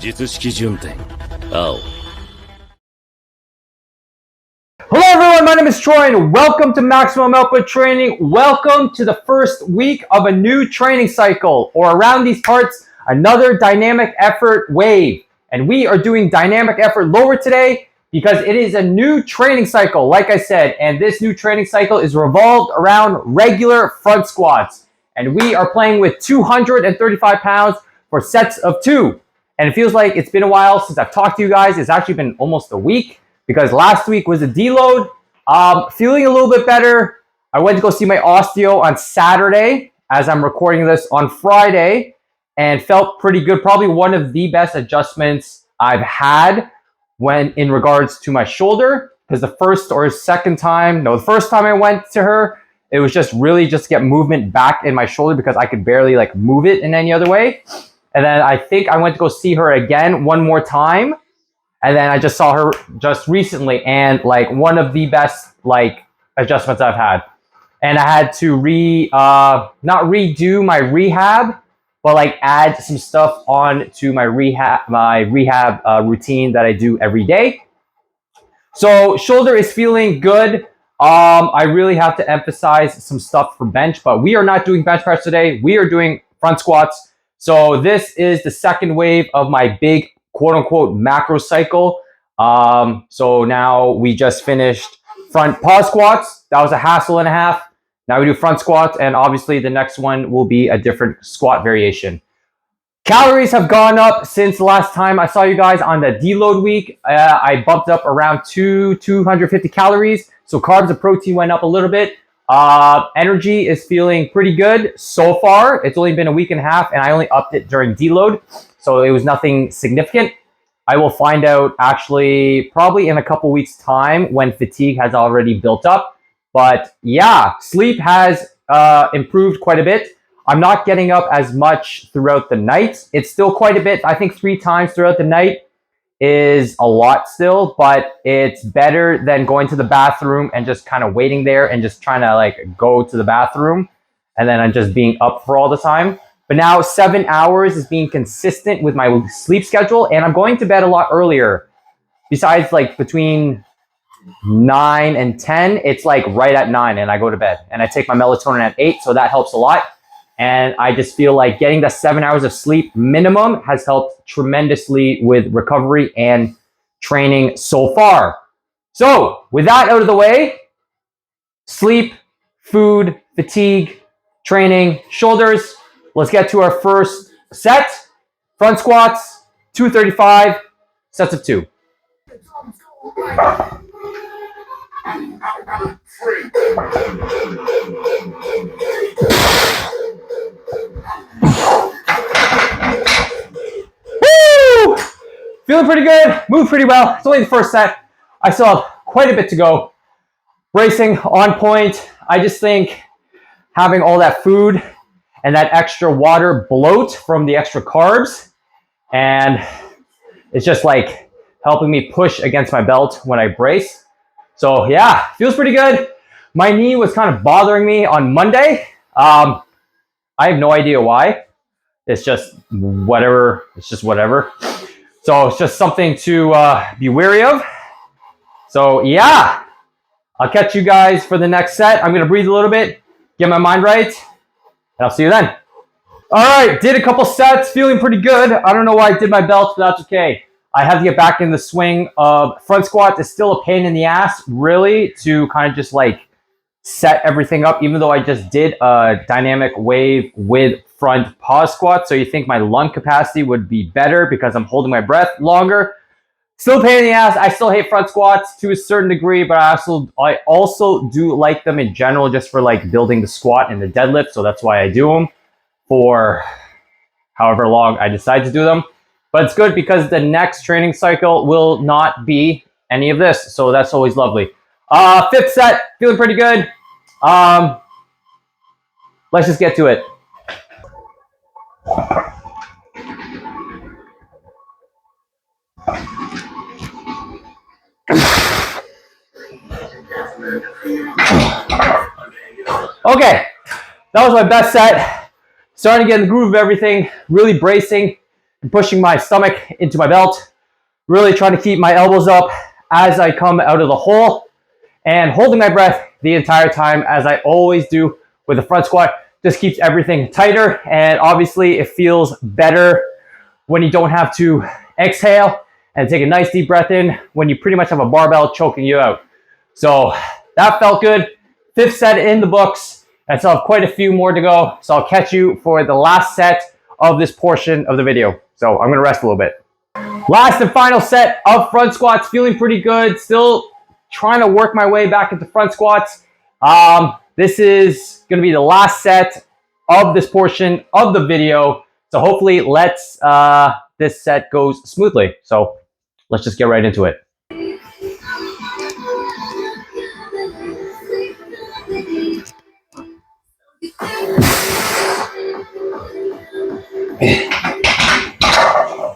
術式順天青 Hello everyone, my name is Troy and welcome to Maximum Output Training. Welcome to the first week of a new training cycle, or around these parts, another dynamic effort wave. And we are doing dynamic effort lower today because it is a new training cycle, like I said, and this new training cycle is revolved around regular front squats. And we are playing with 235 pounds for sets of 2. And it feels like it's been a while since I've talked to you guys. It's actually been almost a week, because last week was a deload. Feeling a little bit better. I went to go see my osteo on Saturday as I'm recording this on Friday and felt pretty good. Probably one of the best adjustments I've had when in regards to my shoulder, because the first time I went to her, it was just really just to get movement back in my shoulder because I could barely like move it in any other way. And then I think I went to go see her again one more time. And then I just saw her just recently, and like one of the best like adjustments I've had. And I had to not redo my rehab, but like add some stuff on to my rehab routine that I do every day. So shoulder is feeling good. I really have to emphasize some stuff for bench, but we are not doing bench press today. We are doing front squats. So this is the second wave of my big quote unquote macro cycle. So now we just finished front pause squats. That was a hassle and a half. Now we do front squats, and obviously the next one will be a different squat variation. Calories have gone up since the last time I saw you guys on the deload week. I bumped up around 250 calories. So carbs and protein went up a little bit. Energy is feeling pretty good so far. It's only been a week and a half, and I only upped it during deload. So it was nothing significant. I will find out actually probably in a couple weeks time when fatigue has already built up. But yeah, sleep has improved quite a bit. I'm not getting up as much throughout the night. It's still quite a bit. I think 3 times throughout the night is a lot still, but it's better than going to the bathroom and just kind of waiting there and just trying to like go to the bathroom and then I'm just being up for all the time. But now 7 hours is being consistent with my sleep schedule, and I'm going to bed a lot earlier. Besides like between 9 and 10, it's like right at 9 and I go to bed, and I take my melatonin at 8, so that helps a lot. And I just feel like getting the 7 hours of sleep minimum has helped tremendously with recovery and training so far. So with that out of the way, sleep, food, fatigue, training, shoulders, let's get to our first set. Front squats, 235, sets of 2. Woo! Feeling pretty good, moved pretty well. It's only the first set. I still have quite a bit to go. Bracing on point. I just think having all that food and that extra water bloat from the extra carbs, and it's just like helping me push against my belt when I brace. So yeah, feels pretty good. My knee was kind of bothering me on Monday. I have no idea why. It's just whatever. So it's just something to be wary of. So yeah, I'll catch you guys for the next set. I'm gonna breathe a little bit, get my mind right, and I'll see you then. All right, did a couple sets, feeling pretty good. I don't know why I did my belt, but that's okay. I have to get back in the swing of front squat. It's still a pain in the ass, really, to kind of just like set everything up, even though I just did a dynamic wave with front pause squat. So you think my lung capacity would be better because I'm holding my breath longer. Still a pain in the ass. I still hate front squats to a certain degree, but I also do like them in general, just for like building the squat and the deadlift. So that's why I do them for however long I decide to do them. But it's good because the next training cycle will not be any of this. So that's always lovely. Fifth set, feeling pretty good. Let's just get to it. Okay, that was my best set. Starting to get in the groove of everything, really bracing, and pushing my stomach into my belt. Really trying to keep my elbows up as I come out of the hole and holding my breath the entire time, as I always do with the front squat. Just keeps everything tighter, and obviously it feels better when you don't have to exhale and take a nice deep breath in when you pretty much have a barbell choking you out. So that felt good. 5th set in the books. I still have quite a few more to go, so I'll catch you for the last set of this portion of the video. So I'm gonna rest a little bit. Last and final set of front squats, feeling pretty good. Still trying to work my way back into front squats. This is gonna be the last set of this portion of the video. So hopefully this set goes smoothly. So let's just get right into it.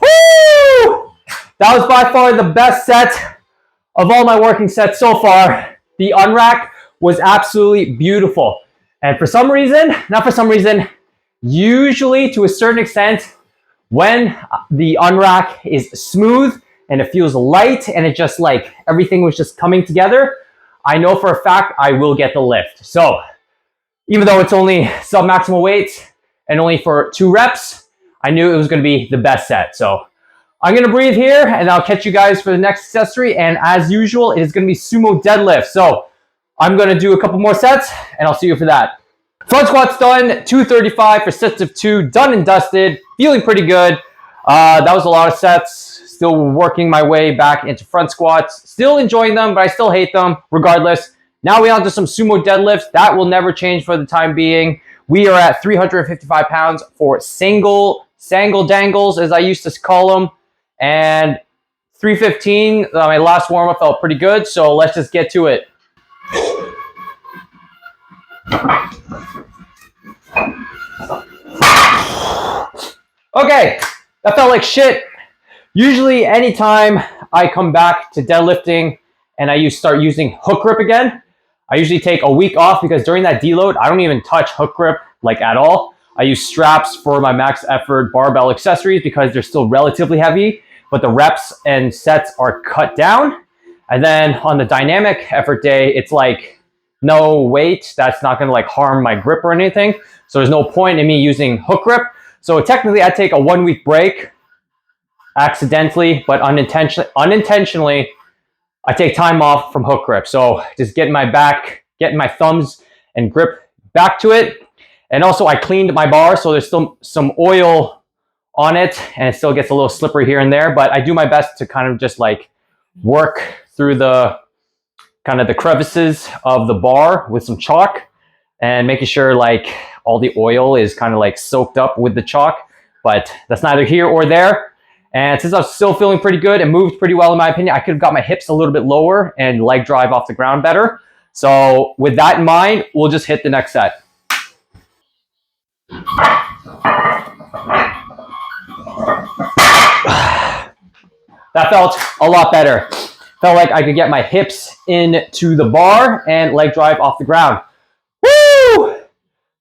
Woo! That was by far the best set of all my working sets so far. The unrack was absolutely beautiful. And for some reason, not for some reason, usually to a certain extent, when the unrack is smooth and it feels light and it just like everything was just coming together, I know for a fact I will get the lift. So even though it's only sub-maximal weights and only for 2 reps, I knew it was gonna be the best set. So I'm gonna breathe here and I'll catch you guys for the next accessory. And as usual, it is gonna be sumo deadlift. So I'm gonna do a couple more sets and I'll see you for that. Front squats done, 235 for sets of 2, done and dusted, feeling pretty good. That was a lot of sets, still working my way back into front squats, still enjoying them, but I still hate them regardless. Now we on to some sumo deadlifts. That will never change for the time being. We are at 355 pounds for sangle dangles, as I used to call them, and 315, my last warm-up felt pretty good, so let's just get to it. Okay, that felt like shit. Usually anytime I come back to deadlifting and I start using hook grip again, I usually take a week off because during that deload, I don't even touch hook grip like at all. I use straps for my max effort barbell accessories because they're still relatively heavy, but the reps and sets are cut down. And then on the dynamic effort day, it's like no weight. That's not gonna like harm my grip or anything. So there's no point in me using hook grip. So technically I take a 1 week break accidentally, but unintentionally, I take time off from hook grip. So just getting my thumbs and grip back to it. And also I cleaned my bar, so there's still some oil on it and it still gets a little slippery here and there, but I do my best to kind of just like work through the kind of the crevices of the bar with some chalk and making sure like all the oil is kind of like soaked up with the chalk, but that's neither here or there. And since I'm still feeling pretty good and moved pretty well in my opinion, I could have got my hips a little bit lower and leg drive off the ground better. So with that in mind, we'll just hit the next set. That felt a lot better. Felt like I could get my hips into the bar and leg drive off the ground. Woo!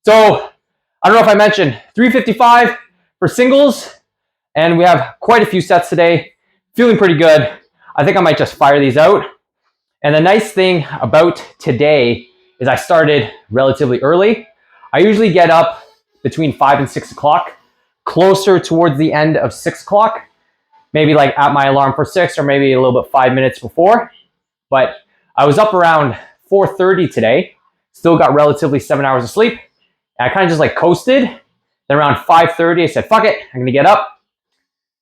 So I don't know if I mentioned 355 for singles, and we have quite a few sets today. Feeling pretty good. I think I might just fire these out. And the nice thing about today is I started relatively early. I usually get up between 5 and 6 o'clock, closer towards the end of 6 o'clock, maybe like at my alarm for 6 or maybe a little bit 5 minutes before. But I was up around 4:30 today, still got relatively 7 hours of sleep. And I kind of just like coasted. Then around 5:30, I said, fuck it, I'm gonna get up.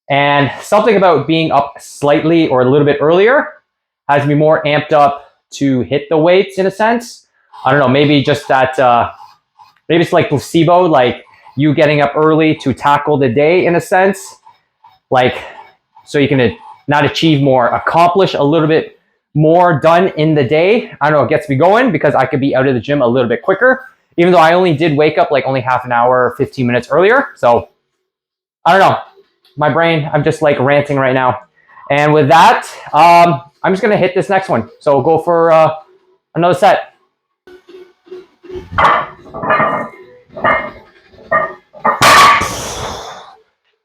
And something about being up slightly or a little bit earlier has me more amped up to hit the weights in a sense. I don't know, maybe just that, maybe it's like placebo, like you getting up early to tackle the day in a sense. Like, so you can not achieve more, accomplish a little bit more done in the day. I don't know, it gets me going because I could be out of the gym a little bit quicker, even though I only did wake up like only half an hour, 15 minutes earlier. So I don't know, my brain, I'm just like ranting right now. And with that, I'm just gonna hit this next one. So we'll go for another set.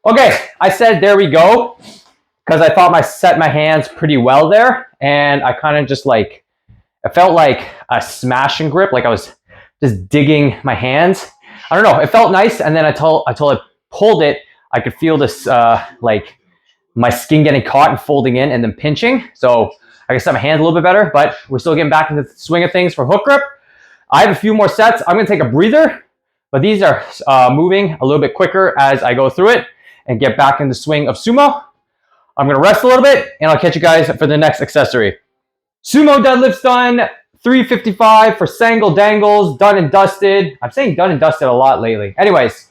Okay, I said, there we go, because I thought I set my hands pretty well there. And I kind of just like, it felt like a smash and grip, like I was just digging my hands. I don't know, it felt nice. And then until I pulled it, I could feel this like my skin getting caught and folding in and then pinching. So I can set my hands a little bit better, but we're still getting back into the swing of things for hook grip. I have a few more sets. I'm gonna take a breather, but these are moving a little bit quicker as I go through it and get back in the swing of sumo. I'm gonna rest a little bit and I'll catch you guys for the next accessory. Sumo deadlifts done, 355 for Sangle Dangles, done and dusted. I'm saying done and dusted a lot lately. Anyways,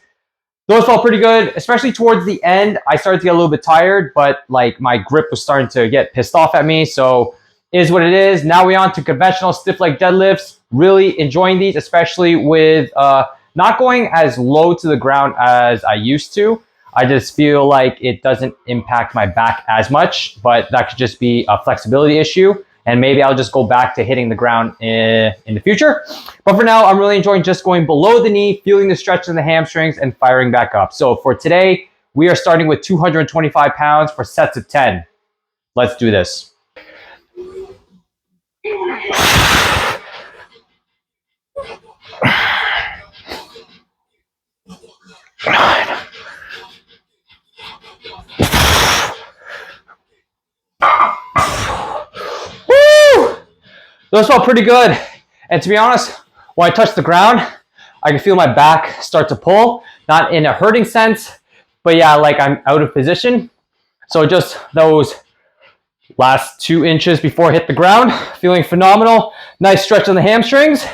those felt pretty good, especially towards the end. I started to get a little bit tired, but like my grip was starting to get pissed off at me. So is what it is. Now we're on to conventional stiff leg deadlifts. Really enjoying these, especially with not going as low to the ground as I used to. I just feel like it doesn't impact my back as much, but that could just be a flexibility issue. And maybe I'll just go back to hitting the ground in the future. But for now, I'm really enjoying just going below the knee, feeling the stretch in the hamstrings and firing back up. So for today, we are starting with 225 pounds for sets of 10. Let's do this. Those felt pretty good. And to be honest, when I touch the ground, I can feel my back start to pull, not in a hurting sense, but yeah, like I'm out of position. So just those last 2 inches before I hit the ground, feeling phenomenal. Nice stretch on the hamstrings.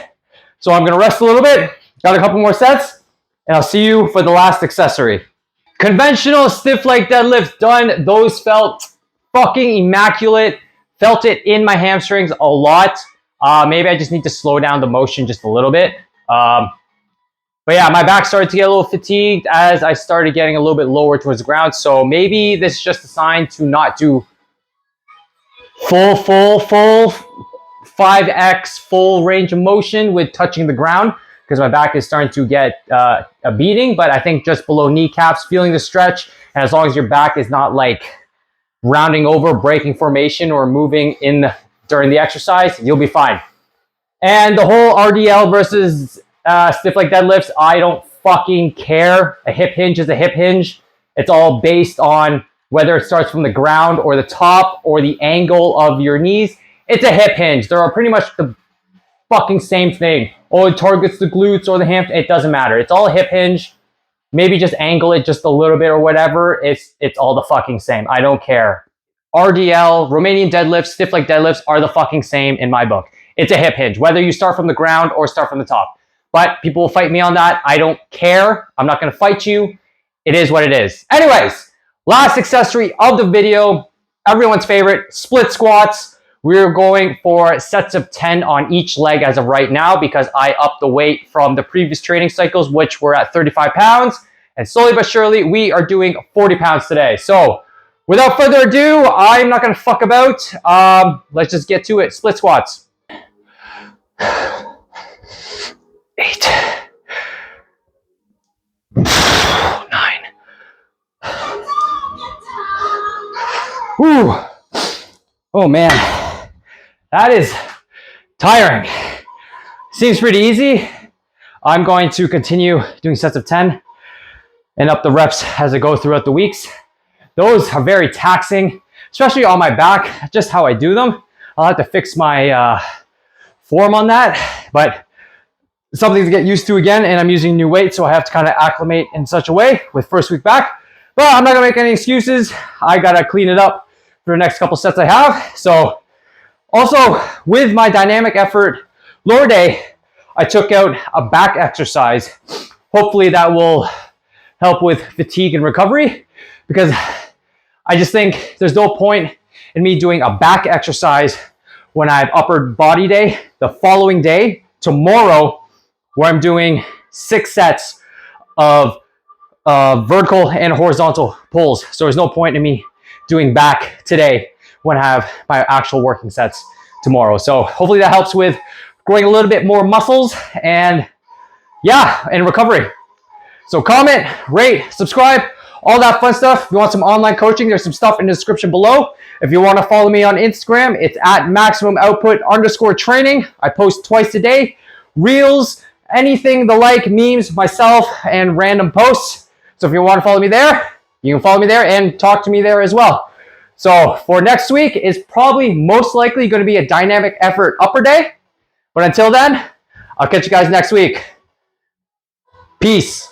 So I'm gonna rest a little bit, got a couple more sets, and I'll see you for the last accessory. Conventional stiff leg deadlifts done. Those felt fucking immaculate. Felt it in my hamstrings a lot. Maybe I just need to slow down the motion just a little bit. But yeah, my back started to get a little fatigued as I started getting a little bit lower towards the ground. So maybe this is just a sign to not do full 5x full range of motion with touching the ground, because my back is starting to get a beating. But I think just below kneecaps, feeling the stretch, and as long as your back is not like rounding over, breaking formation, or moving in during the exercise, you'll be fine. And the whole RDL versus stiff leg deadlifts, I don't fucking care. A hip hinge is a hip hinge. It's all based on whether it starts from the ground or the top or the angle of your knees. It's a hip hinge. They're pretty much the fucking same thing. Oh, it targets the glutes or the hamstring. It doesn't matter. It's all a hip hinge. Maybe just angle it just a little bit or whatever. It's all the fucking same. I don't care. RDL, Romanian deadlifts, stiff leg deadlifts are the fucking same in my book. It's a hip hinge, whether you start from the ground or start from the top. But people will fight me on that. I don't care. I'm not going to fight you. It is what it is. Anyways, last accessory of the video, everyone's favorite, split squats. We're going for sets of 10 on each leg as of right now, because I upped the weight from the previous training cycles, which were at 35 pounds. And slowly but surely, we are doing 40 pounds today. So without further ado, I'm not going to fuck about. Let's just get to it. Split squats. 8. 9. Whew. Oh man, that is tiring. Seems pretty easy. I'm going to continue doing sets of 10 and up the reps as I go throughout the weeks. Those are very taxing, especially on my back, just how I do them. I'll have to fix my form on that, but something to get used to again, and I'm using new weight, so I have to kind of acclimate in such a way with first week back. But I'm not gonna make any excuses. I gotta clean it up for the next couple sets I have. So also with my dynamic effort lower day, I took out a back exercise. Hopefully that will help with fatigue and recovery, because I just think there's no point in me doing a back exercise when I have upper body day the following day, tomorrow, where I'm doing 6 sets of vertical and horizontal pulls. So there's no point in me doing back today when I have my actual working sets tomorrow. So hopefully that helps with growing a little bit more muscles and yeah, and recovery. So comment, rate, subscribe, all that fun stuff. If you want some online coaching, there's some stuff in the description below. If you want to follow me on Instagram, it's at MaximumOutput_training. I post twice a day, reels, anything the like, memes, myself, and random posts. So if you want to follow me there, you can follow me there and talk to me there as well. So for next week, it's probably most likely going to be a dynamic effort upper day. But until then, I'll catch you guys next week. Peace.